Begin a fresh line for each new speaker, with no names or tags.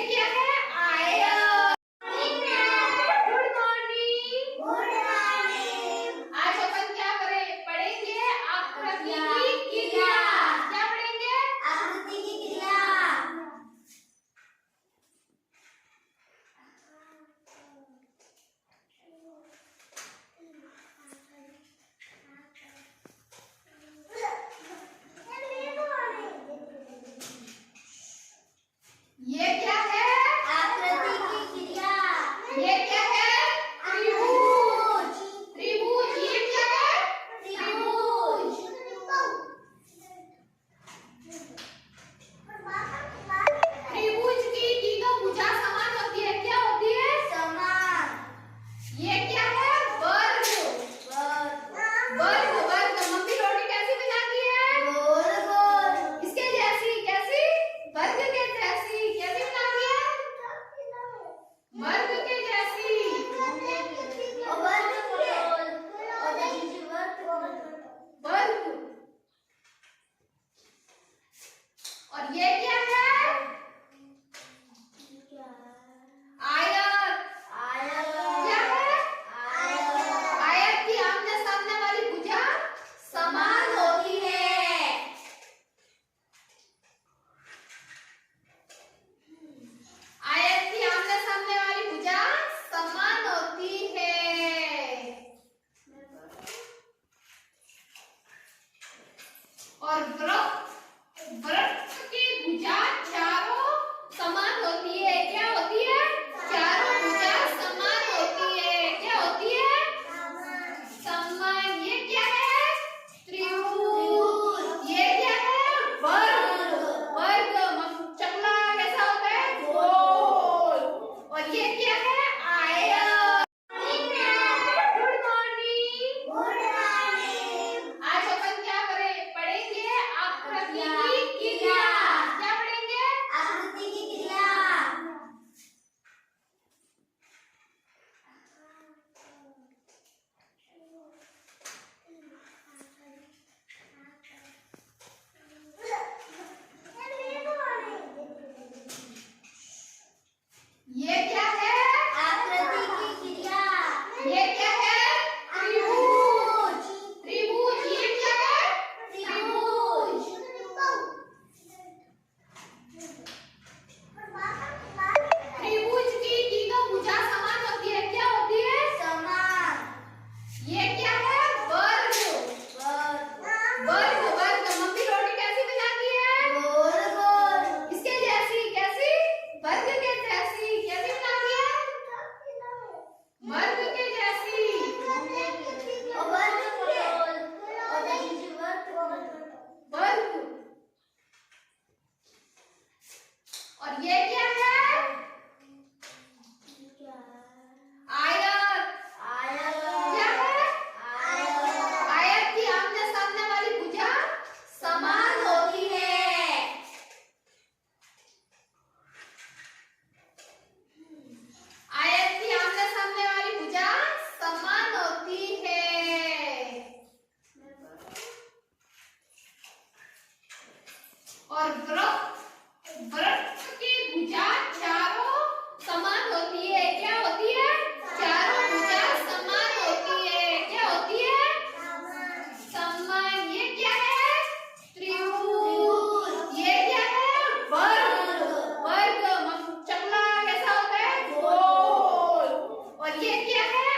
क्या है? आयत। Good morning.
Good morning.
आज अपन क्या पढ़ेंगे? आकृति की क्रिया। क्या पढ़ेंगे?
आकृति की क्रिया।
ये क्या है?
आकृति की क्रिया।
ये क्या है? त्रिभुज। त्रिभुज। ये क्या है? त्रिभुज। त्रिभुज की तीनों भुजा समान होती है। क्या होती है?
समान।
ये क्या है? वर्ग। वर्ग। वर्ग। मम्मी रोटी कैसी बनाती है?
गोल गोल।
इसके जैसी। कैसी? वर्ग के जैसी। कैसी बनाती है? वर्ग के जैसी। वर्ग। और ये क्या है? आयत। क्या है? आयत की आमने सामने वाली भुजा समान होती है। आयत की आमने सामने वाली भुजा समान होती है। और वृत्त की भुजा चारों समान होती है। क्या होती है? चारों भुजा समान होती है। क्या होती है? समान। ये क्या है? त्रिभुज। ये क्या है? वर्ग। वर्ग। चकला कैसा होता है? गोल। और ये क्या है? आयत। Good morning. आज अपन क्या पढ़ेंगे? आकृति की क्रिया। क्या पढ़ेंगे?
आकृति की क्रिया।
ये क्या है?
आकृति की क्रिया।
ये क्या है? त्रिभुज। त्रिभुज। ये क्या है? त्रिभुज। त्रिभुज की तीनों भुजा समान होती है। क्या होती है?
समान।
ये क्या है? वर्ग। वर्ग। वर्ग। मम्मी रोटी कैसी बनाती है?
गोल गोल।
इसके जैसी। कैसी? वर्ग के जैसी। कैसी बनाती है? वर्ग के जैसी। वर्ग। और ये क्या है? आयत। क्या है? आयत की आमने सामने वाली भुजा समान होती है। आयत की आमने सामने वाली भुजा समान होती है। और वृत्त की भुजा चारों समान होती है। क्या होती है? चारों भुजा समान होती है। क्या होती है? समान। ये क्या है? त्रिभुज। ये क्या है? वर्ग। वर्ग। चकला कैसा होता है? गोल। और ये क्या है?